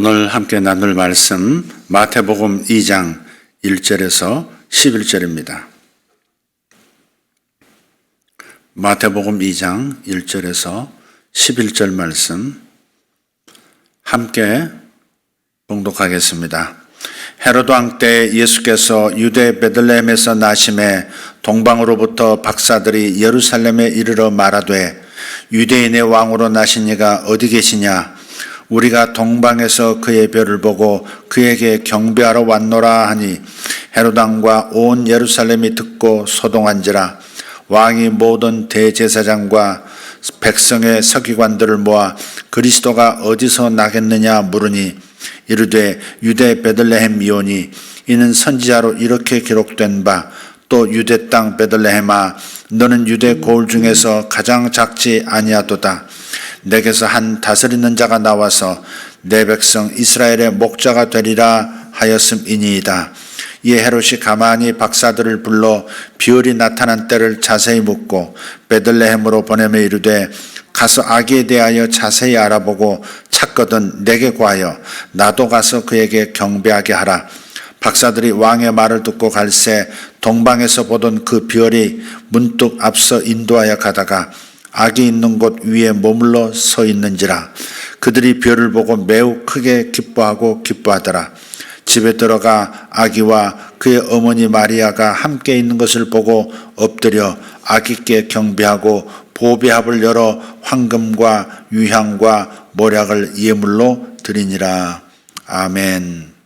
오늘 함께 나눌 말씀 마태복음 2장 1절에서 11절입니다. 마태복음 2장 1절에서 11절 말씀 함께 봉독하겠습니다. 헤로드 왕 때 예수께서 유대 베들레헴에서 나심에 동방으로부터 박사들이 예루살렘에 이르러 말하되 유대인의 왕으로 나신 이가 어디 계시냐? 우리가 동방에서 그의 별을 보고 그에게 경배하러 왔노라 하니 헤로드 왕과 온 예루살렘이 듣고 소동한지라. 왕이 모든 대제사장과 백성의 서기관들을 모아 그리스도가 어디서 나겠느냐 물으니 이르되 유대 베들레헴이오니 이는 선지자로 이렇게 기록된 바 또 유대 땅 베들레헴아 너는 유대 고을 중에서 가장 작지 아니하도다. 내게서 한 다스리는 자가 나와서 내 백성 이스라엘의 목자가 되리라 하였음이니이다. 이에 헤롯이 가만히 박사들을 불러 비율이 나타난 때를 자세히 묻고 베들레헴으로 보내며 이르되 가서 아기에 대하여 자세히 알아보고 찾거든 내게 구하여 나도 가서 그에게 경배하게 하라. 박사들이 왕의 말을 듣고 갈새 동방에서 보던 그 별이 문득 앞서 인도하여 가다가 아기 있는 곳 위에 머물러 서 있는지라. 그들이 별을 보고 매우 크게 기뻐하더라. 집에 들어가 아기와 그의 어머니 마리아가 함께 있는 것을 보고 엎드려 아기께 경배하고 보배합을 열어 황금과 유향과 모략을 예물로 드리니라. 아멘.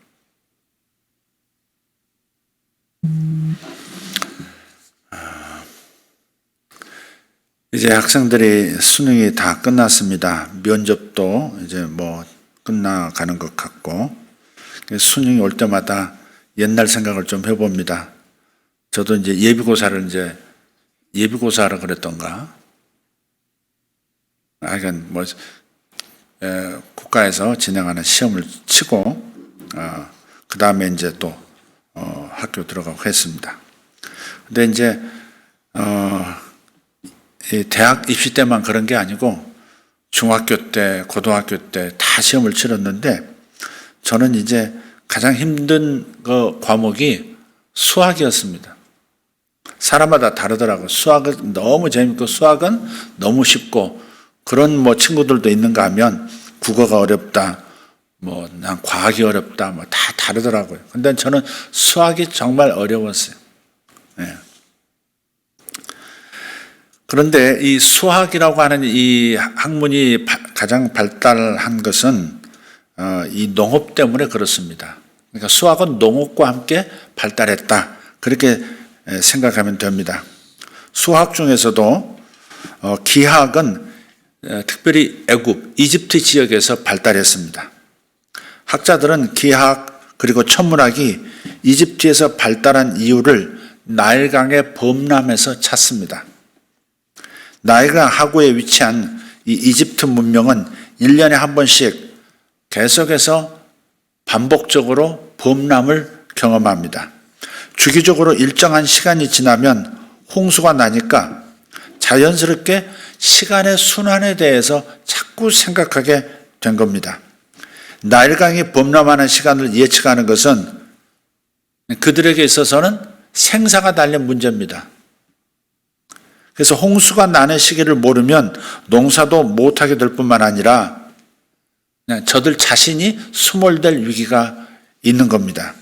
이제 학생들이 수능이 다 끝났습니다. 면접도 이제 끝나가는 것 같고, 수능이 올 때마다 옛날 생각을 좀 해봅니다. 저도 이제 예비고사를 그랬던가. 하여간 국가에서 진행하는 시험을 치고, 그 다음에 이제 또, 학교 들어가고 했습니다. 근데 이제, 대학 입시 때만 그런 게 아니고 중학교 때, 고등학교 때 다 시험을 치렀는데 저는 이제 가장 힘든 그 과목이 수학이었습니다. 사람마다 다르더라고요. 수학은 너무 재밌고 수학은 너무 쉽고 그런 친구들도 있는가 하면 국어가 어렵다, 난 과학이 어렵다, 다 다르더라고요. 근데 저는 수학이 정말 어려웠어요. 네. 그런데 이 수학이라고 하는 이 학문이 가장 발달한 것은 이 농업 때문에 그렇습니다. 그러니까 수학은 농업과 함께 발달했다. 그렇게 생각하면 됩니다. 수학 중에서도 기하학은 특별히 애굽, 이집트 지역에서 발달했습니다. 학자들은 기하학 그리고 천문학이 이집트에서 발달한 이유를 나일강의 범람에서 찾습니다. 나일강 하구에 위치한 이 이집트 문명은 1년에 한 번씩 계속해서 반복적으로 범람을 경험합니다. 주기적으로 일정한 시간이 지나면 홍수가 나니까 자연스럽게 시간의 순환에 대해서 자꾸 생각하게 된 겁니다. 나일강이 범람하는 시간을 예측하는 것은 그들에게 있어서는 생사가 달린 문제입니다. 그래서 홍수가 나는 시기를 모르면 농사도 못하게 될 뿐만 아니라 저들 자신이 수몰될 위기가 있는 겁니다.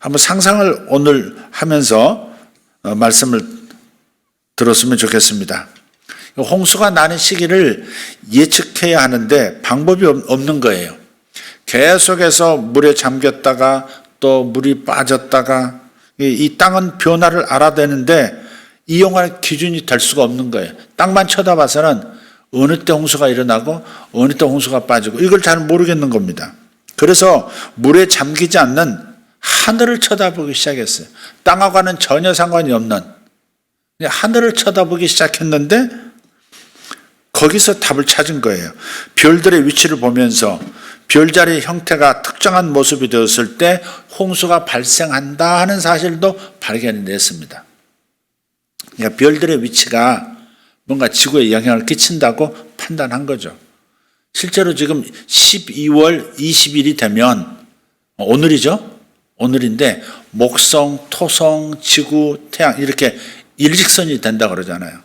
한번 상상을 오늘 하면서 말씀을 들었으면 좋겠습니다. 홍수가 나는 시기를 예측해야 하는데 방법이 없는 거예요. 계속해서 물에 잠겼다가 또 물이 빠졌다가 이 땅은 변화를 알아내는데 이용할 기준이 될 수가 없는 거예요. 땅만 쳐다봐서는 어느 때 홍수가 일어나고 어느 때 홍수가 빠지고 이걸 잘 모르겠는 겁니다. 그래서 물에 잠기지 않는 하늘을 쳐다보기 시작했어요. 땅하고는 전혀 상관이 없는 하늘을 쳐다보기 시작했는데 거기서 답을 찾은 거예요. 별들의 위치를 보면서 별자리의 형태가 특정한 모습이 되었을 때 홍수가 발생한다 하는 사실도 발견했습니다. 그러니까 별들의 위치가 뭔가 지구에 영향을 끼친다고 판단한 거죠. 실제로 지금 12월 20일이 되면 오늘이죠? 오늘인데 목성, 토성, 지구, 태양 이렇게 일직선이 된다 그러잖아요.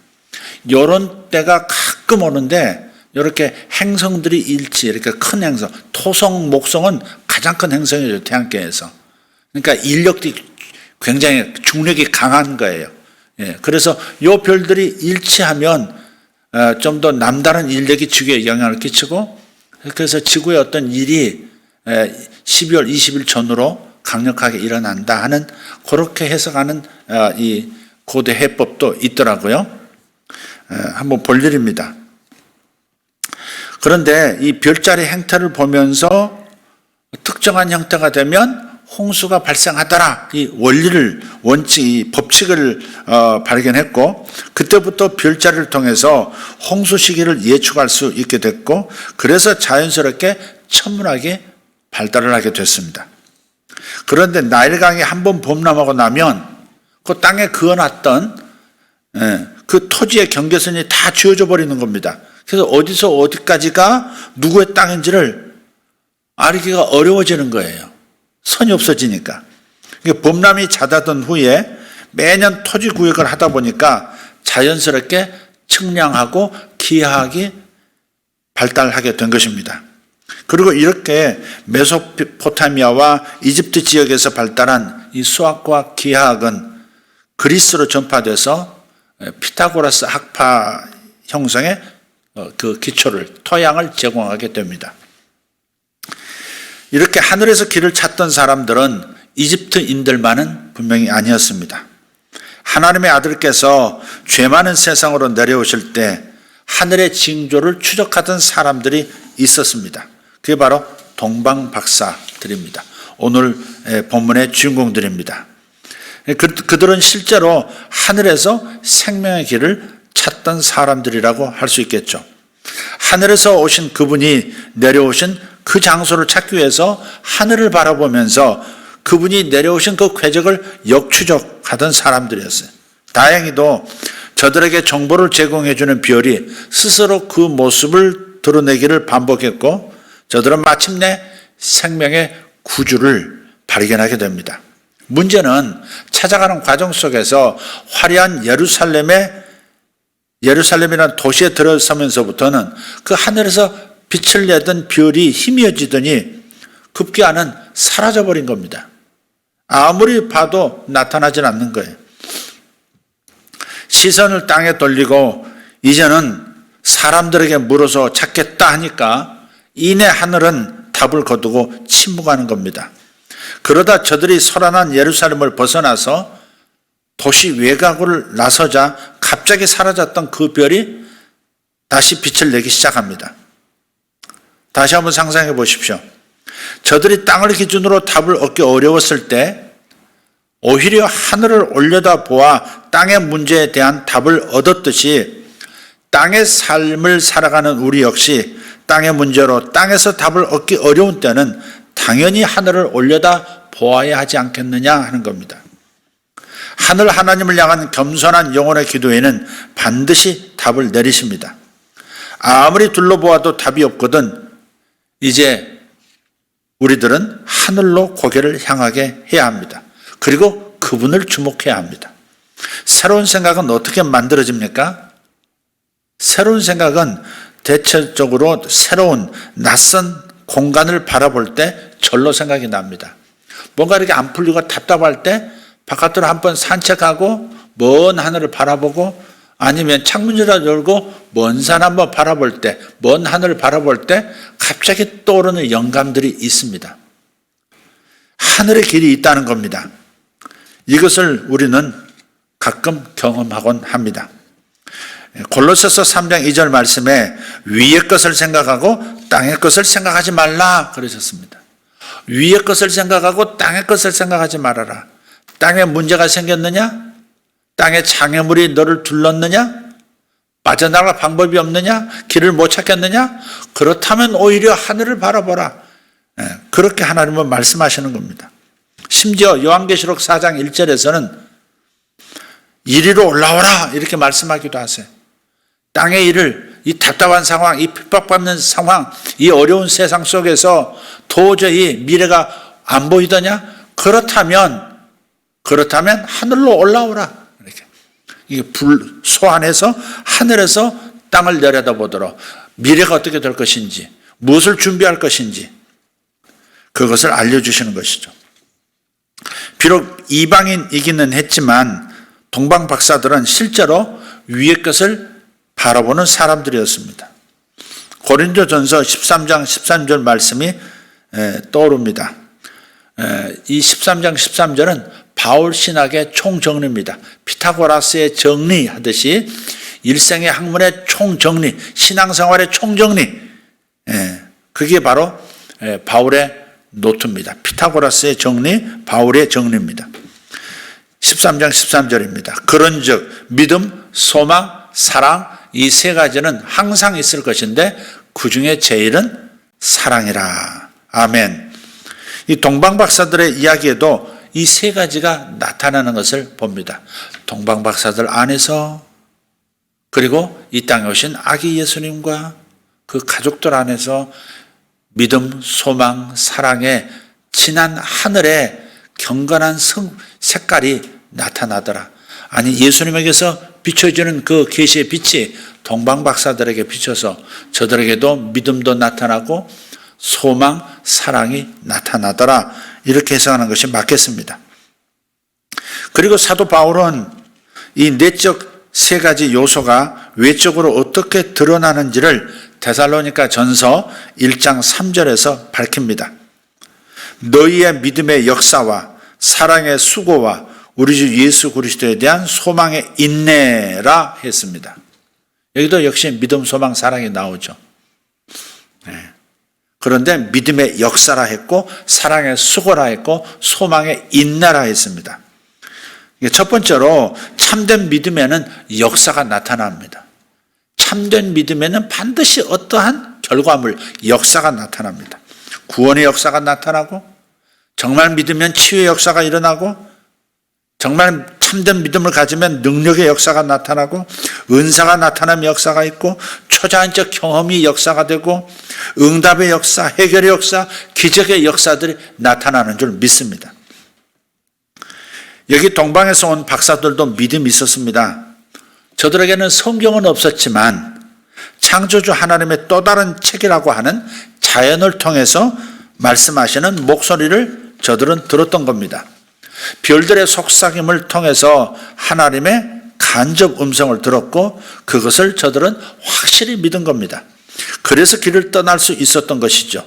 이런 때가 가끔 오는데 이렇게 행성들이 일치, 이렇게 큰 행성, 토성, 목성은 가장 큰 행성이죠, 태양계에서. 그러니까 인력이 굉장히 중력이 강한 거예요. 예, 그래서 이 별들이 일치하면 좀 더 남다른 인력이 지구에 영향을 끼치고, 그래서 지구에 어떤 일이 12월 20일 전후로 강력하게 일어난다 하는, 그렇게 해석하는 이 고대 해법도 있더라고요. 한번 볼 일입니다. 그런데 이 별자리 행태를 보면서 특정한 형태가 되면 홍수가 발생하더라, 이 원리를, 이 법칙을 발견했고, 그때부터 별자리를 통해서 홍수 시기를 예측할 수 있게 됐고, 그래서 자연스럽게 천문학이 발달을 하게 됐습니다. 그런데 나일강이 한번 범람하고 나면 그 땅에 그어놨던 그 토지의 경계선이 다 지워져 버리는 겁니다. 그래서 어디서 어디까지가 누구의 땅인지를 알기가 어려워지는 거예요. 선이 없어지니까. 범람이 잦아든 후에 매년 토지 구역을 하다 보니까 자연스럽게 측량하고 기하학이 발달하게 된 것입니다. 그리고 이렇게 메소포타미아와 이집트 지역에서 발달한 이 수학과 기하학은 그리스로 전파돼서 피타고라스 학파 형성의 그 기초를, 토양을 제공하게 됩니다. 이렇게 하늘에서 길을 찾던 사람들은 이집트인들만은 분명히 아니었습니다. 하나님의 아들께서 죄 많은 세상으로 내려오실 때 하늘의 징조를 추적하던 사람들이 있었습니다. 그게 바로 동방박사들입니다. 오늘 본문의 주인공들입니다. 그들은 실제로 하늘에서 생명의 길을 찾던 사람들이라고 할 수 있겠죠. 하늘에서 오신 그분이 내려오신 그 장소를 찾기 위해서 하늘을 바라보면서 그분이 내려오신 그 궤적을 역추적하던 사람들이었어요. 다행히도 저들에게 정보를 제공해주는 별이 스스로 그 모습을 드러내기를 반복했고, 저들은 마침내 생명의 구주를 발견하게 됩니다. 문제는 찾아가는 과정 속에서 화려한 예루살렘이라는 도시에 들어서면서부터는 그 하늘에서 빛을 내던 별이 희미해지더니 급기야는 사라져버린 겁니다. 아무리 봐도 나타나질 않는 거예요. 시선을 땅에 돌리고 이제는 사람들에게 물어서 찾겠다 하니까 이내 하늘은 답을 거두고 침묵하는 겁니다. 그러다 저들이 소란한 예루살렘을 벗어나서 도시 외곽을 나서자 갑자기 사라졌던 그 별이 다시 빛을 내기 시작합니다. 다시 한번 상상해 보십시오. 저들이 땅을 기준으로 답을 얻기 어려웠을 때 오히려 하늘을 올려다 보아 땅의 문제에 대한 답을 얻었듯이 땅의 삶을 살아가는 우리 역시 땅의 문제로 땅에서 답을 얻기 어려운 때는 당연히 하늘을 올려다 보아야 하지 않겠느냐 하는 겁니다. 하늘 하나님을 향한 겸손한 영혼의 기도에는 반드시 답을 내리십니다. 아무리 둘러보아도 답이 없거든 이제 우리들은 하늘로 고개를 향하게 해야 합니다. 그리고 그분을 주목해야 합니다. 새로운 생각은 어떻게 만들어집니까? 새로운 생각은 대체적으로 새로운 낯선 공간을 바라볼 때 절로 생각이 납니다. 뭔가 이렇게 안 풀리고 답답할 때 바깥으로 한번 산책하고 먼 하늘을 바라보고, 아니면 창문이라도 열고 먼 산 한번 바라볼 때, 먼 하늘을 바라볼 때 갑자기 떠오르는 영감들이 있습니다. 하늘의 길이 있다는 겁니다. 이것을 우리는 가끔 경험하곤 합니다. 골로새서 3장 2절 말씀에 위의 것을 생각하고 땅의 것을 생각하지 말라 그러셨습니다. 위의 것을 생각하고 땅의 것을 생각하지 말아라. 땅에 문제가 생겼느냐? 땅에 장애물이 너를 둘렀느냐? 빠져나갈 방법이 없느냐? 길을 못 찾겠느냐? 그렇다면 오히려 하늘을 바라보라. 그렇게 하나님은 말씀하시는 겁니다. 심지어 요한계시록 4장 1절에서는 이리로 올라오라 이렇게 말씀하기도 하세요. 땅의 일을 이 답답한 상황, 이 핍박받는 상황, 이 어려운 세상 속에서 도저히 미래가 안 보이더냐? 그렇다면 하늘로 올라오라. 이렇게. 이 불 소환해서 하늘에서 땅을 내려다보도록 미래가 어떻게 될 것인지, 무엇을 준비할 것인지 그것을 알려주시는 것이죠. 비록 이방인이기는 했지만 동방 박사들은 실제로 위의 것을 바라보는 사람들이었습니다. 고린도전서 13장 13절 말씀이 떠오릅니다. 이 13장 13절은 바울 신학의 총정리입니다. 피타고라스의 정리하듯이 일생의 학문의 총정리, 신앙생활의 총정리, 그게 바로 바울의 노트입니다. 피타고라스의 정리, 바울의 정리입니다. 13장 13절입니다. 그런즉 믿음, 소망, 사랑 이 세 가지는 항상 있을 것인데 그 중에 제일은 사랑이라. 아멘. 이 동방 박사들의 이야기에도 이 세 가지가 나타나는 것을 봅니다. 동방 박사들 안에서, 그리고 이 땅에 오신 아기 예수님과 그 가족들 안에서 믿음, 소망, 사랑의 진한 하늘의 경건한 색깔이 나타나더라. 아니, 예수님에게서 비춰지는 그 계시의 빛이 동방 박사들에게 비춰서 저들에게도 믿음도 나타나고 소망, 사랑이 나타나더라. 이렇게 해석하는 것이 맞겠습니다. 그리고 사도 바울은 이 내적 세 가지 요소가 외적으로 어떻게 드러나는지를 데살로니가 전서 1장 3절에서 밝힙니다. 너희의 믿음의 역사와 사랑의 수고와 우리 주 예수 그리스도에 대한 소망의 인내라 했습니다. 여기도 역시 믿음, 소망, 사랑이 나오죠. 그런데 믿음의 역사라 했고, 사랑의 수고라 했고, 소망의 인내라 했습니다. 첫 번째로 참된 믿음에는 역사가 나타납니다. 참된 믿음에는 반드시 어떠한 결과물, 역사가 나타납니다. 구원의 역사가 나타나고, 정말 믿으면 치유의 역사가 일어나고, 정말 참된 믿음을 가지면 능력의 역사가 나타나고, 은사가 나타나는 역사가 있고, 초자연적 경험이 역사가 되고, 응답의 역사, 해결의 역사, 기적의 역사들이 나타나는 줄 믿습니다. 여기 동방에서 온 박사들도 믿음이 있었습니다. 저들에게는 성경은 없었지만 창조주 하나님의 또 다른 책이라고 하는 자연을 통해서 말씀하시는 목소리를 저들은 들었던 겁니다. 별들의 속삭임을 통해서 하나님의 간접 음성을 들었고 그것을 저들은 확실히 믿은 겁니다. 그래서 길을 떠날 수 있었던 것이죠.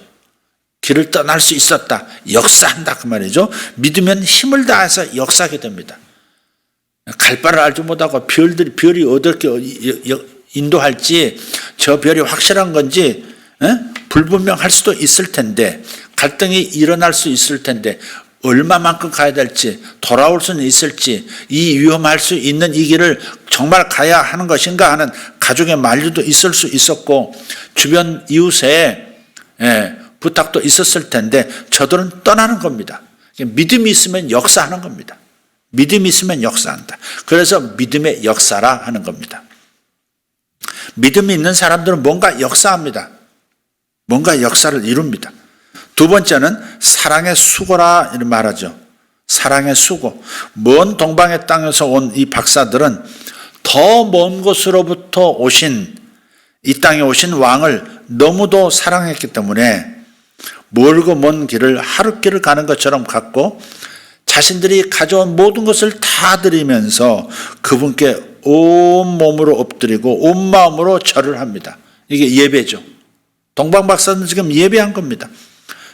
길을 떠날 수 있었다. 역사한다 그 말이죠. 믿으면 힘을 다해서 역사하게 됩니다. 갈 바를 알지 못하고 별이 어떻게 인도할지, 저 별이 확실한 건지 불분명할 수도 있을 텐데, 갈등이 일어날 수 있을 텐데, 얼마만큼 가야 될지, 돌아올 수는 있을지, 이 위험할 수 있는 이 길을 정말 가야 하는 것인가 하는 가족의 만류도 있을 수 있었고, 주변 이웃의 부탁도 있었을 텐데 저들은 떠나는 겁니다. 믿음이 있으면 역사하는 겁니다. 믿음이 있으면 역사한다. 그래서 믿음의 역사라 하는 겁니다. 믿음이 있는 사람들은 뭔가 역사합니다. 뭔가 역사를 이룹니다. 두 번째는 사랑의 수고라 말하죠. 사랑의 수고. 먼 동방의 땅에서 온 이 박사들은 더 먼 곳으로부터 오신, 이 땅에 오신 왕을 너무도 사랑했기 때문에 멀고 먼 길을 하룻길을 가는 것처럼 갔고, 자신들이 가져온 모든 것을 다 드리면서 그분께 온 몸으로 엎드리고 온 마음으로 절을 합니다. 이게 예배죠. 동방 박사는 지금 예배한 겁니다.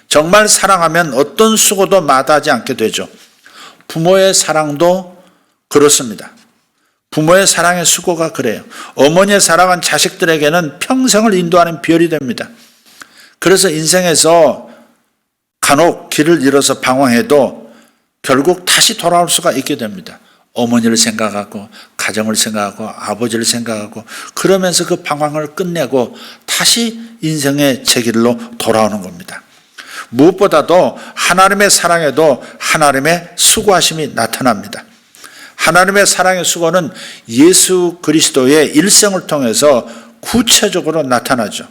정말 사랑하면 어떤 수고도 마다하지 않게 되죠. 부모의 사랑도 그렇습니다. 부모의 사랑의 수고가 그래요. 어머니의 사랑은 자식들에게는 평생을 인도하는 별이 됩니다. 그래서 인생에서 간혹 길을 잃어서 방황해도 결국 다시 돌아올 수가 있게 됩니다. 어머니를 생각하고 가정을 생각하고 아버지를 생각하고 그러면서 그 방황을 끝내고 다시 인생의 제 길로 돌아오는 겁니다. 무엇보다도 하나님의 사랑에도 하나님의 수고하심이 나타납니다. 하나님의 사랑의 수고는 예수 그리스도의 일생을 통해서 구체적으로 나타나죠.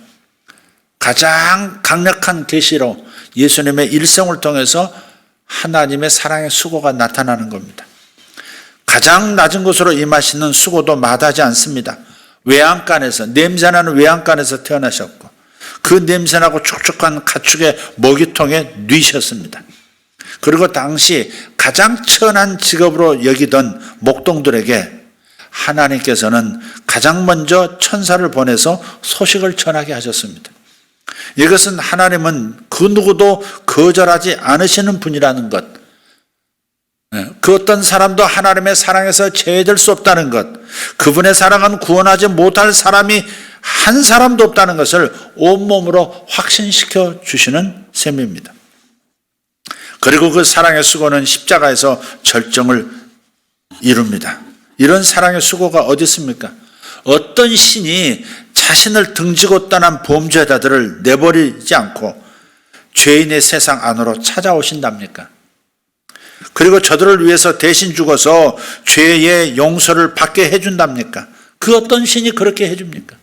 가장 강력한 계시로 예수님의 일생을 통해서 하나님의 사랑의 수고가 나타나는 겁니다. 가장 낮은 곳으로 임하시는 수고도 마다하지 않습니다. 외양간에서, 냄새나는 외양간에서 태어나셨고 그 냄새나고 촉촉한 가축의 먹이통에 누이셨습니다. 그리고 당시 가장 천한 직업으로 여기던 목동들에게 하나님께서는 가장 먼저 천사를 보내서 소식을 전하게 하셨습니다. 이것은 하나님은 그 누구도 거절하지 않으시는 분이라는 것, 그 어떤 사람도 하나님의 사랑에서 제외될 수 없다는 것, 그분의 사랑은 구원하지 못할 사람이 한 사람도 없다는 것을 온몸으로 확신시켜 주시는 셈입니다. 그리고 그 사랑의 수고는 십자가에서 절정을 이룹니다. 이런 사랑의 수고가 어디 있습니까? 어떤 신이 자신을 등지고 떠난 범죄자들을 내버리지 않고 죄인의 세상 안으로 찾아오신답니까? 그리고 저들을 위해서 대신 죽어서 죄의 용서를 받게 해준답니까? 그 어떤 신이 그렇게 해줍니까?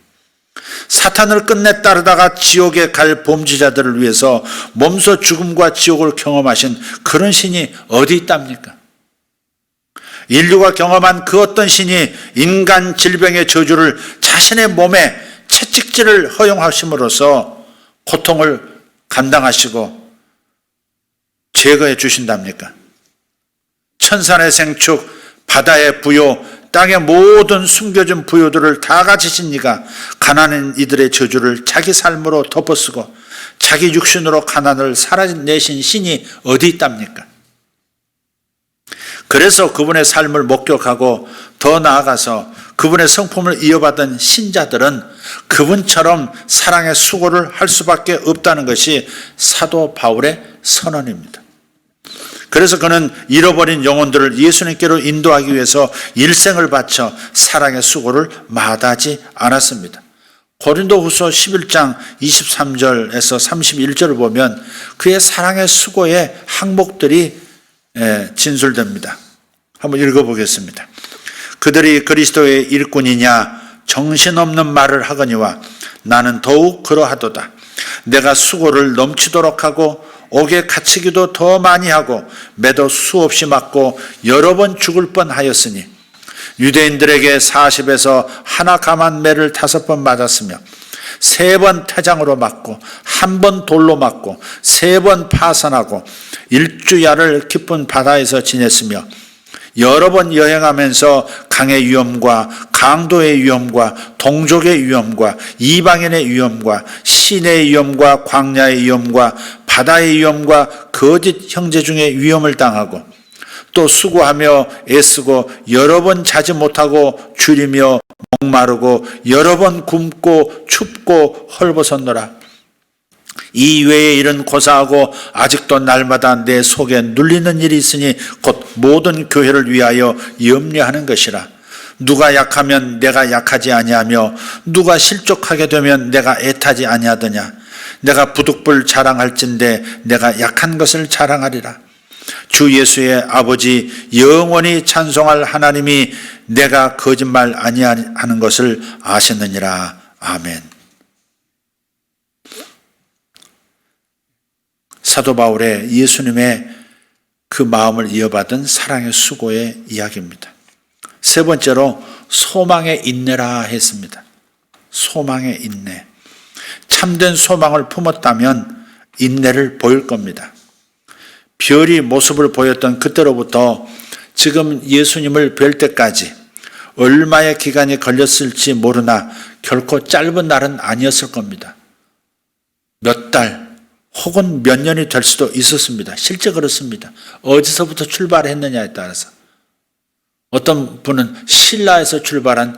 사탄을 끝내 따르다가 지옥에 갈 범죄자들을 위해서 몸소 죽음과 지옥을 경험하신 그런 신이 어디 있답니까? 인류가 경험한 그 어떤 신이 인간 질병의 저주를 자신의 몸에 채찍질을 허용하심으로써 고통을 감당하시고 제거해 주신답니까? 천산의 생축, 바다의 부요, 땅의 모든 숨겨진 부요들을 다 가지신 이가 가난한 이들의 저주를 자기 삶으로 덮어쓰고 자기 육신으로 가난을 살아내신 신이 어디 있답니까? 그래서 그분의 삶을 목격하고 더 나아가서 그분의 성품을 이어받은 신자들은 그분처럼 사랑의 수고를 할 수밖에 없다는 것이 사도 바울의 선언입니다. 그래서 그는 잃어버린 영혼들을 예수님께로 인도하기 위해서 일생을 바쳐 사랑의 수고를 마다하지 않았습니다. 고린도후서 11장 23절에서 31절을 보면 그의 사랑의 수고의 항목들이 진술됩니다. 한번 읽어보겠습니다. 그들이 그리스도의 일꾼이냐 정신없는 말을 하거니와 나는 더욱 그러하도다. 내가 수고를 넘치도록 하고 옥에 갇히기도 더 많이 하고 매도 수없이 맞고 여러 번 죽을 뻔하였으니 유대인들에게 40에서 하나 감한 매를 5번 맞았으며 3번 태장으로 맞고 1번 돌로 맞고 3번 파선하고 일주야를 깊은 바다에서 지냈으며 여러 번 여행하면서 강의 위험과 강도의 위험과 동족의 위험과 이방인의 위험과 시내의 위험과 광야의 위험과 바다의 위험과 거짓 형제 중에 위험을 당하고 또 수고하며 애쓰고 여러 번 자지 못하고 줄이며 목마르고 여러 번 굶고 춥고 헐벗었노라. 이 외의 일은 고사하고 아직도 날마다 내 속에 눌리는 일이 있으니 곧 모든 교회를 위하여 염려하는 것이라. 누가 약하면 내가 약하지 아니하며 누가 실족하게 되면 내가 애타지 아니하더냐. 내가 부득불 자랑할진대 내가 약한 것을 자랑하리라. 주 예수의 아버지 영원히 찬송할 하나님이 내가 거짓말 아니하는 것을 아셨느니라. 아멘. 사도 바울의 예수님의 그 마음을 이어받은 사랑의 수고의 이야기입니다. 세 번째로 소망의 인내라 했습니다. 소망의 인내. 참된 소망을 품었다면 인내를 보일 겁니다. 별이 모습을 보였던 그때로부터 지금 예수님을 뵐 때까지 얼마의 기간이 걸렸을지 모르나 결코 짧은 날은 아니었을 겁니다. 몇 달 혹은 몇 년이 될 수도 있었습니다. 실제 그렇습니다. 어디서부터 출발했느냐에 따라서. 어떤 분은 신라에서 출발한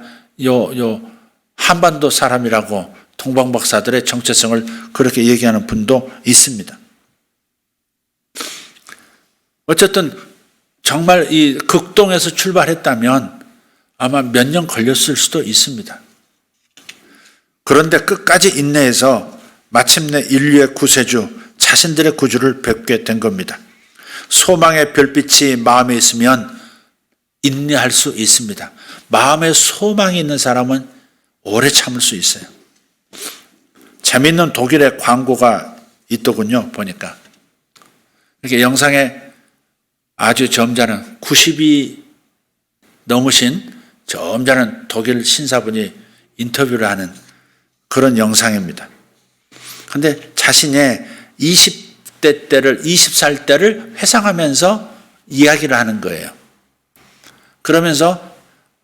한반도 사람이라고 동방박사들의 정체성을 그렇게 얘기하는 분도 있습니다. 어쨌든 정말 이 극동에서 출발했다면 아마 몇 년 걸렸을 수도 있습니다. 그런데 끝까지 인내해서 마침내 인류의 구세주, 자신들의 구주를 뵙게 된 겁니다. 소망의 별빛이 마음에 있으면 인내할 수 있습니다. 마음에 소망이 있는 사람은 오래 참을 수 있어요. 재미있는 독일의 광고가 있더군요. 보니까 이렇게 영상에 아주 점잖은 90이 넘으신 점잖은 독일 신사분이 인터뷰를 하는 그런 영상입니다. 그런데 자신의 20대 때를 20살 때를 회상하면서 이야기를 하는 거예요. 그러면서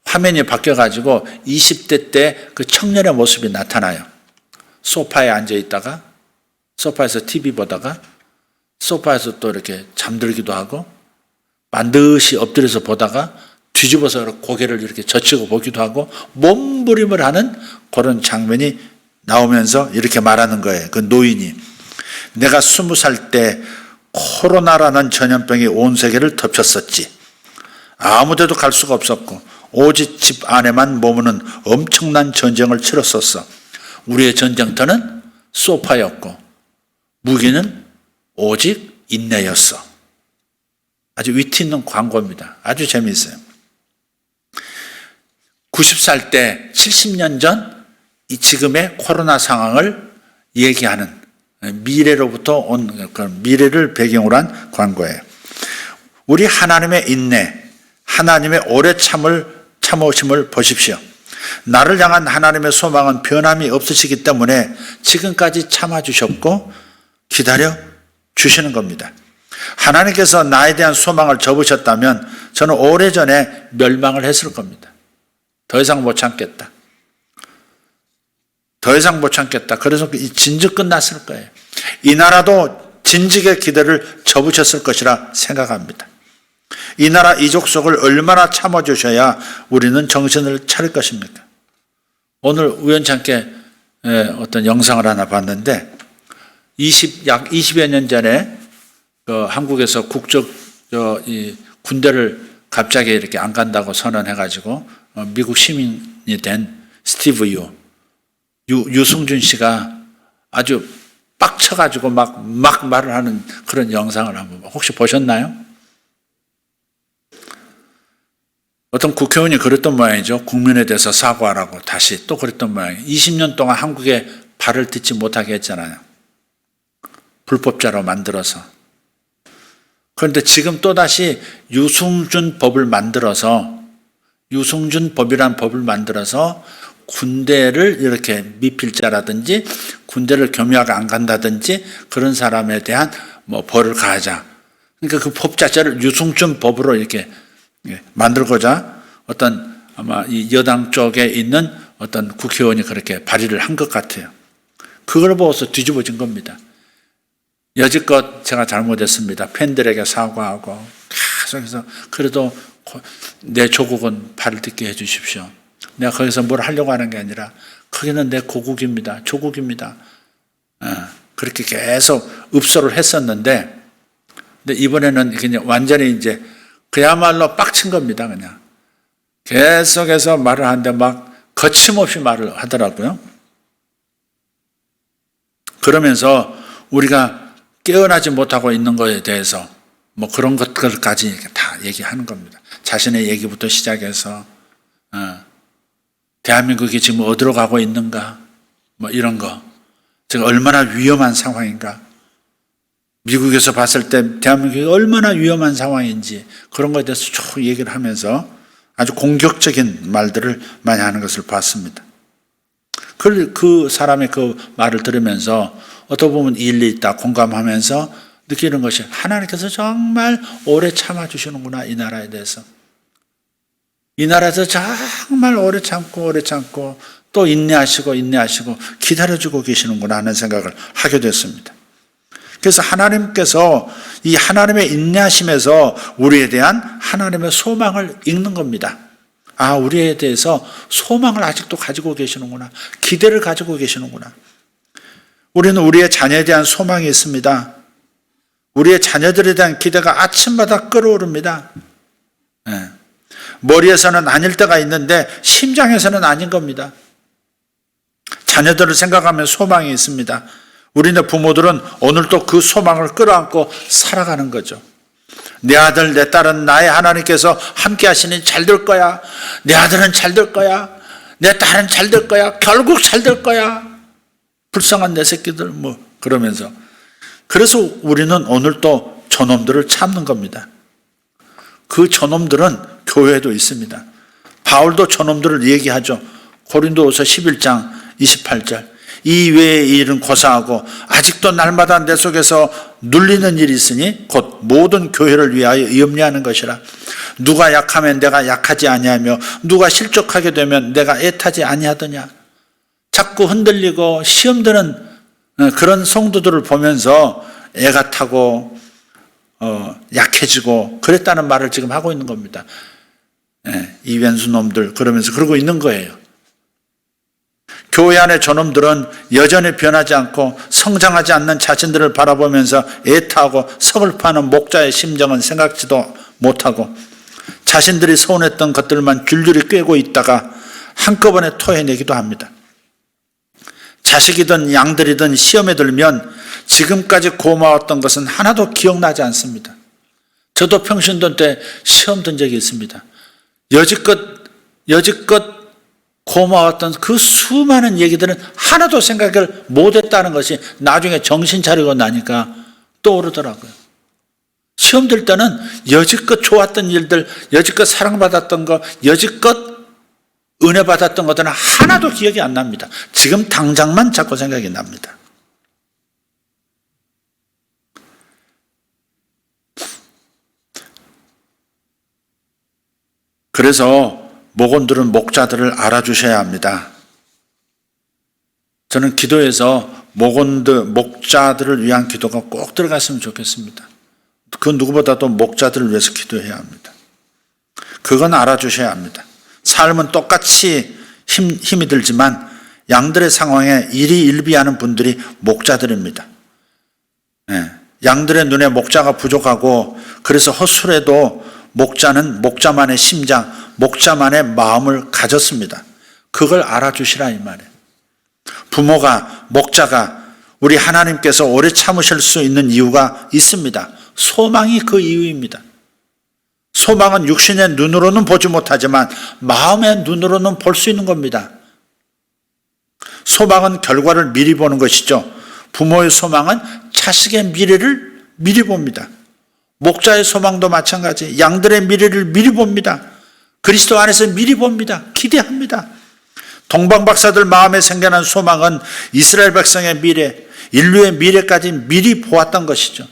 화면이 바뀌어가지고 20대 때 그 청년의 모습이 나타나요. 소파에 앉아 있다가 소파에서 TV 보다가 소파에서 또 이렇게 잠들기도 하고 반드시 엎드려서 보다가 뒤집어서 고개를 이렇게 젖히고 보기도 하고 몸부림을 하는 그런 장면이 나오면서 이렇게 말하는 거예요. 그 노인이 내가 20살 때 코로나라는 전염병이 온 세계를 덮쳤었지. 아무 데도 갈 수가 없었고 오직 집 안에만 머무는 엄청난 전쟁을 치렀었어. 우리의 전쟁터는 소파였고 무기는 오직 인내였어. 아주 위트 있는 광고입니다. 아주 재미있어요. 90살 때 70년 전 이 지금의 코로나 상황을 얘기하는 미래로부터 온 그런 미래를 배경으로 한 광고예요. 우리 하나님의 인내, 하나님의 오래 참으심을 보십시오. 나를 향한 하나님의 소망은 변함이 없으시기 때문에 지금까지 참아주셨고 기다려 주시는 겁니다. 하나님께서 나에 대한 소망을 접으셨다면 저는 오래전에 멸망을 했을 겁니다. 더 이상 못 참겠다. 더 이상 못 참겠다. 그래서 이 진즉 끝났을 거예요. 이 나라도 진즉의 기대를 접으셨을 것이라 생각합니다. 이 나라 이 족속을 얼마나 참아주셔야 우리는 정신을 차릴 것입니까? 오늘 우연찮게 어떤 영상을 하나 봤는데 약 20여 년 전에 한국에서 이 군대를 갑자기 이렇게 안 간다고 선언해가지고 미국 시민이 된 스티브 유승준 씨가 아주 빡쳐가지고 막 말을 하는 그런 영상을 한번 혹시 보셨나요? 어떤 국회의원이 그랬던 모양이죠. 국민에 대해서 사과하라고 다시 또 그랬던 모양이에요. 20년 동안 한국에 발을 딛지 못하게 했잖아요. 불법자로 만들어서. 그런데 지금 또다시 유승준 법이란 법을 만들어서 군대를 이렇게 미필자라든지 군대를 겸유하게 안 간다든지 그런 사람에 대한 벌을 가하자. 그러니까 그 법 자체를 유승준 법으로 이렇게 만들고자 어떤 아마 이 여당 쪽에 있는 어떤 국회의원이 그렇게 발의를 한 것 같아요. 그걸 보고서 뒤집어진 겁니다. 여지껏 제가 잘못했습니다. 팬들에게 사과하고 계속해서 그래도 내 조국은 발을 딛게 해 주십시오. 내가 거기서 뭘 하려고 하는 게 아니라 거기는 내 고국입니다. 조국입니다. 그렇게 계속 읍소를 했었는데 근데 이번에는 그냥 완전히 이제 그야말로 빡친 겁니다. 그냥 계속해서 말을 하는데 막 거침없이 말을 하더라고요. 그러면서 우리가 깨어나지 못하고 있는 것에 대해서 그런 것들까지 다 얘기하는 겁니다. 자신의 얘기부터 시작해서 대한민국이 지금 어디로 가고 있는가 이런 거 제가 얼마나 위험한 상황인가 미국에서 봤을 때 대한민국이 얼마나 위험한 상황인지 그런 것에 대해서 쭉 얘기를 하면서 아주 공격적인 말들을 많이 하는 것을 봤습니다. 그 사람의 그 말을 들으면서 어떻게 보면 일리 있다 공감하면서 느끼는 것이 하나님께서 정말 오래 참아주시는구나. 이 나라에 대해서. 이 나라에서 정말 오래 참고 또 인내하시고 기다려주고 계시는구나 하는 생각을 하게 됐습니다. 그래서 하나님께서 이 하나님의 인내하심에서 우리에 대한 하나님의 소망을 읽는 겁니다. 아, 우리에 대해서 소망을 아직도 가지고 계시는구나. 기대를 가지고 계시는구나. 우리는 우리의 자녀에 대한 소망이 있습니다. 우리의 자녀들에 대한 기대가 아침마다 끓어오릅니다. 머리에서는 아닐 때가 있는데 심장에서는 아닌 겁니다. 자녀들을 생각하면 소망이 있습니다. 우리네 부모들은 오늘도 그 소망을 끌어안고 살아가는 거죠. 내 아들, 내 딸은 나의 하나님께서 함께 하시니 잘 될 거야. 내 아들은 잘 될 거야. 내 딸은 잘 될 거야. 결국 잘 될 거야. 불쌍한 내 새끼들 그러면서. 그래서 우리는 오늘 또 저놈들을 참는 겁니다. 그 저놈들은 교회에도 있습니다. 바울도 저놈들을 얘기하죠. 고린도후서 11장 28절. 이 외의 일은 고사하고 아직도 날마다 내 속에서 눌리는 일이 있으니 곧 모든 교회를 위하여 염려하는 것이라. 누가 약하면 내가 약하지 아니하며 누가 실족하게 되면 내가 애타지 아니하더냐. 자꾸 흔들리고 시험 드는 그런 성도들을 보면서 애가 타고 약해지고 그랬다는 말을 지금 하고 있는 겁니다. 이 왼수놈들 그러면서 그러고 있는 거예요. 교회 안의 저놈들은 여전히 변하지 않고 성장하지 않는 자신들을 바라보면서 애타하고 서글퍼하는 목자의 심정은 생각지도 못하고 자신들이 서운했던 것들만 줄줄이 꿰고 있다가 한꺼번에 토해내기도 합니다. 자식이든 양들이든 시험에 들면 지금까지 고마웠던 것은 하나도 기억나지 않습니다. 저도 평신도 때 시험 든 적이 있습니다. 여지껏 고마웠던 그 수많은 얘기들은 하나도 생각을 못했다는 것이 나중에 정신 차리고 나니까 떠오르더라고요. 시험 들 때는 여지껏 좋았던 일들, 여지껏 사랑받았던 거, 여지껏 은혜 받았던 것들은 하나도 기억이 안 납니다. 지금 당장만 자꾸 생각이 납니다. 그래서 목원들은 목자들을 알아주셔야 합니다. 저는 기도에서 목자들을 위한 기도가 꼭 들어갔으면 좋겠습니다. 그 누구보다도 목자들을 위해서 기도해야 합니다. 그건 알아주셔야 합니다. 삶은 똑같이 힘이 들지만 양들의 상황에 일희일비하는 분들이 목자들입니다. 양들의 눈에 목자가 부족하고 그래서 헛술에도 목자는 목자만의 심장, 목자만의 마음을 가졌습니다. 그걸 알아주시라 이 말이에요. 부모가, 목자가 우리 하나님께서 오래 참으실 수 있는 이유가 있습니다. 소망이 그 이유입니다. 소망은 육신의 눈으로는 보지 못하지만 마음의 눈으로는 볼 수 있는 겁니다. 소망은 결과를 미리 보는 것이죠. 부모의 소망은 자식의 미래를 미리 봅니다. 목자의 소망도 마찬가지. 양들의 미래를 미리 봅니다. 그리스도 안에서 미리 봅니다. 기대합니다. 동방박사들 마음에 생겨난 소망은 이스라엘 백성의 미래, 인류의 미래까지 미리 보았던 것이죠.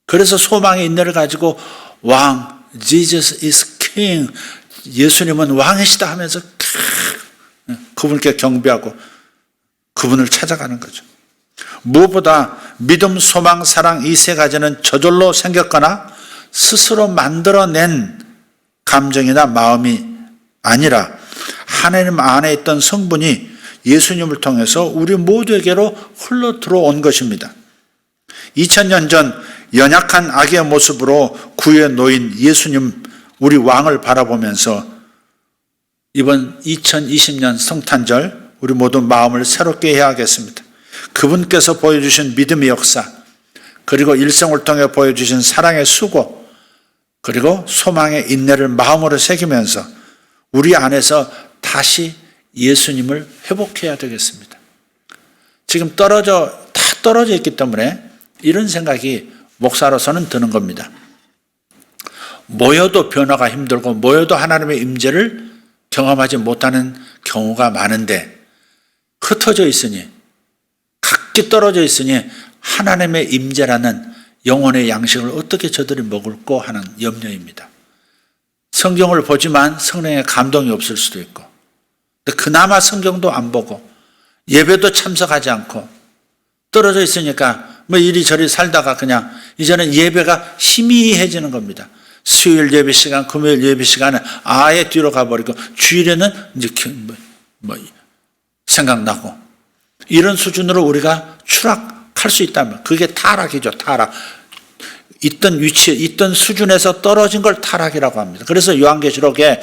그래서 소망의 인내를 가지고 왕, Jesus is King, 예수님은 왕이시다 하면서 그분께 경배하고 그분을 찾아가는 거죠. 무엇보다 믿음, 소망, 사랑 이 세 가지는 저절로 생겼거나 스스로 만들어낸 감정이나 마음이 아니라 하나님 안에 있던 성분이 예수님을 통해서 우리 모두에게로 흘러 들어온 것입니다. 2000년 전 연약한 아기의 모습으로 구유에 놓인 예수님, 우리 왕을 바라보면서 이번 2020년 성탄절 우리 모두 마음을 새롭게 해야 하겠습니다. 그분께서 보여주신 믿음의 역사, 그리고 일생을 통해 보여주신 사랑의 수고, 그리고 소망의 인내를 마음으로 새기면서 우리 안에서 다시 예수님을 회복해야 되겠습니다. 지금 다 떨어져 있기 때문에 이런 생각이 목사로서는 드는 겁니다. 모여도 변화가 힘들고 모여도 하나님의 임재를 경험하지 못하는 경우가 많은데 흩어져 있으니 각기 떨어져 있으니 하나님의 임재라는 영혼의 양식을 어떻게 저들이 먹을까 하는 염려입니다. 성경을 보지만 성령의 감동이 없을 수도 있고 그나마 성경도 안 보고 예배도 참석하지 않고 떨어져 있으니까 이리저리 살다가 그냥 이제는 예배가 희미해지는 겁니다. 수요일 예배 시간, 금요일 예배 시간은 아예 뒤로 가버리고 주일에는 이제 생각나고 이런 수준으로 우리가 추락할 수 있다면 그게 타락이죠. 타락. 있던 위치에 있던 수준에서 떨어진 걸 타락이라고 합니다. 그래서 요한계시록에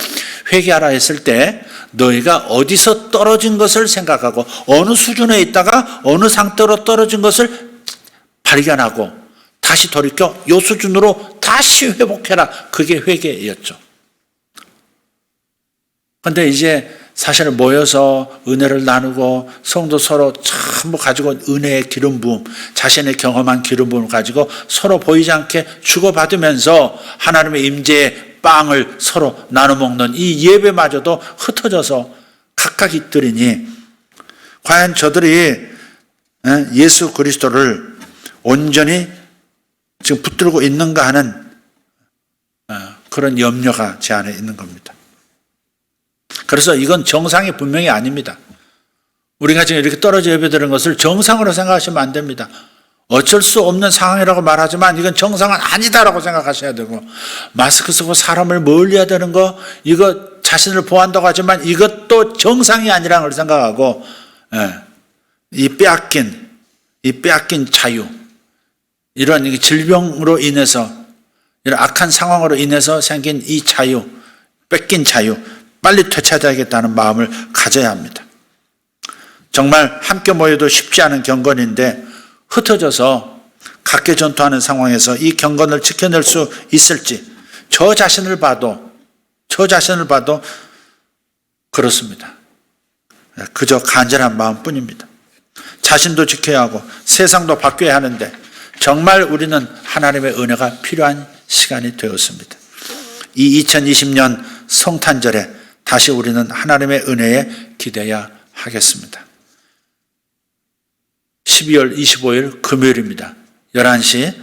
회개하라 했을 때 너희가 어디서 떨어진 것을 생각하고 어느 수준에 있다가 어느 상태로 떨어진 것을 발견하고 다시 돌이켜 이 수준으로 다시 회복해라. 그게 회개였죠. 그런데 이제 사실은 모여서 은혜를 나누고 성도 서로 전부 가지고 은혜의 기름 부음, 자신의 경험한 기름 부음을 가지고 서로 보이지 않게 주고받으면서 하나님의 임재의 빵을 서로 나눠 먹는 이 예배마저도 흩어져서 각각 들으니 과연 저들이 예수 그리스도를 온전히 지금 붙들고 있는가 하는 그런 염려가 제 안에 있는 겁니다. 그래서 이건 정상이 분명히 아닙니다. 우리가 지금 이렇게 떨어져 예배드리는 것을 정상으로 생각하시면 안 됩니다. 어쩔 수 없는 상황이라고 말하지만 이건 정상은 아니다라고 생각하셔야 되고, 마스크 쓰고 사람을 멀리해야 되는 거, 이거 자신을 보호한다고 하지만 이것도 정상이 아니라는 걸 생각하고, 이 빼앗긴 자유, 이런 질병으로 인해서, 이런 악한 상황으로 인해서 생긴 이 자유, 뺏긴 자유, 빨리 되찾아야겠다는 마음을 가져야 합니다. 정말 함께 모여도 쉽지 않은 경건인데 흩어져서 각계 전투하는 상황에서 이 경건을 지켜낼 수 있을지 저 자신을 봐도 그렇습니다. 그저 간절한 마음뿐입니다. 자신도 지켜야 하고 세상도 바뀌어야 하는데 정말 우리는 하나님의 은혜가 필요한 시간이 되었습니다. 이 2020년 성탄절에 다시 우리는 하나님의 은혜에 기대야 하겠습니다. 12월 25일 금요일입니다. 11시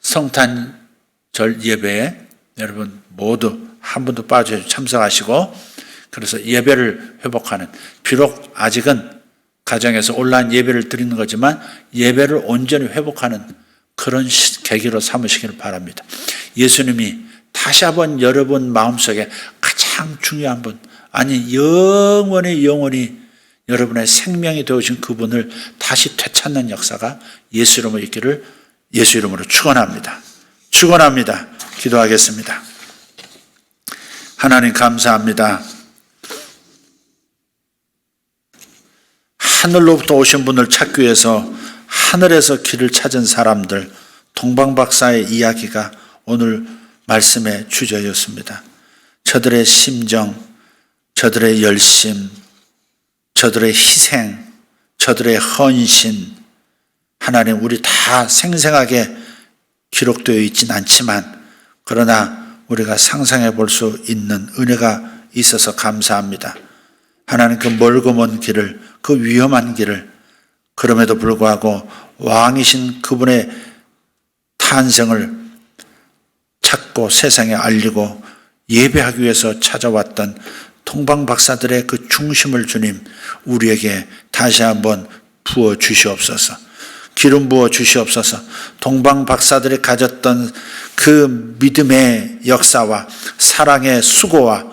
성탄절 예배에 여러분 모두 한 분도 빠져 참석하시고, 그래서 예배를 회복하는, 비록 아직은 가정에서 온라인 예배를 드리는 거지만 예배를 온전히 회복하는 그런 계기로 삼으시기를 바랍니다. 예수님이 다시 한번 여러분 마음속에 가장 중요한 분, 아니 영원히 여러분의 생명이 되어진 그분을 다시 되찾는 역사가 예수 이름으로 있기를 예수 이름으로 축원합니다. 기도하겠습니다. 하나님 감사합니다. 하늘로부터 오신 분을 찾기 위해서 하늘에서 길을 찾은 사람들, 동방박사의 이야기가 오늘 말씀의 주제였습니다. 저들의 심정, 저들의 열심, 저들의 희생, 저들의 헌신, 하나님 우리 다 생생하게 기록되어 있진 않지만 그러나 우리가 상상해 볼 수 있는 은혜가 있어서 감사합니다. 하나님 그 멀고 먼 길을, 그 위험한 길을, 그럼에도 불구하고 왕이신 그분의 탄생을 찾고 세상에 알리고 예배하기 위해서 찾아왔던 동방박사들의 그 중심을 주님 우리에게 다시 한번 부어 주시옵소서. 기름 부어 주시옵소서. 동방박사들이 가졌던 그 믿음의 역사와 사랑의 수고와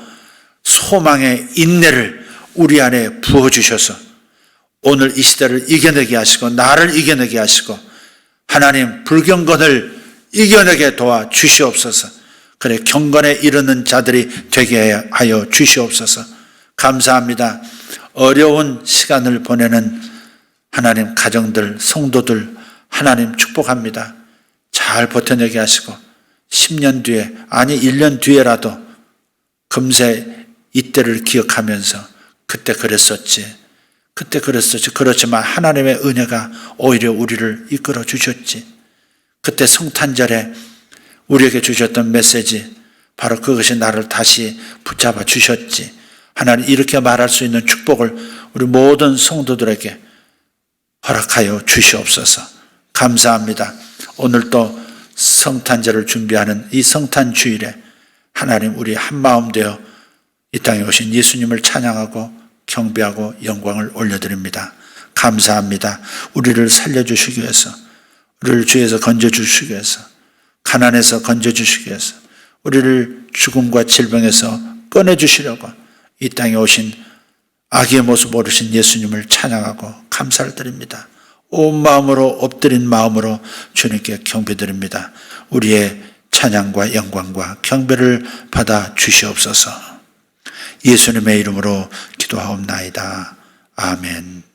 소망의 인내를 우리 안에 부어 주셔서 오늘 이 시대를 이겨내게 하시고 나를 이겨내게 하시고 하나님 불경건을 이겨내게 도와 주시옵소서. 그래 경건에 이르는 자들이 되게 하여 주시옵소서. 감사합니다. 어려운 시간을 보내는 하나님 가정들, 성도들 하나님 축복합니다. 잘 버텨내게 하시고 10년 뒤에, 아니 1년 뒤에라도 금세 이때를 기억하면서 그때 그랬었지. 그렇지만 하나님의 은혜가 오히려 우리를 이끌어 주셨지. 그때 성탄절에 우리에게 주셨던 메시지, 바로 그것이 나를 다시 붙잡아 주셨지. 하나님 이렇게 말할 수 있는 축복을 우리 모든 성도들에게 허락하여 주시옵소서. 감사합니다. 오늘 또 성탄절을 준비하는 이 성탄주일에 하나님 우리 한마음 되어 이 땅에 오신 예수님을 찬양하고 경배하고 영광을 올려드립니다. 감사합니다. 우리를 살려주시기 위해서, 우리를 죄에서 건져주시기 위해서, 가난에서 건져주시기 위해서, 우리를 죽음과 질병에서 꺼내주시려고 이 땅에 오신 아기의 모습 오르신 예수님을 찬양하고 감사를 드립니다. 온 마음으로 엎드린 마음으로 주님께 경배드립니다. 우리의 찬양과 영광과 경배를 받아 주시옵소서. 예수님의 이름으로 기도하옵나이다. 아멘.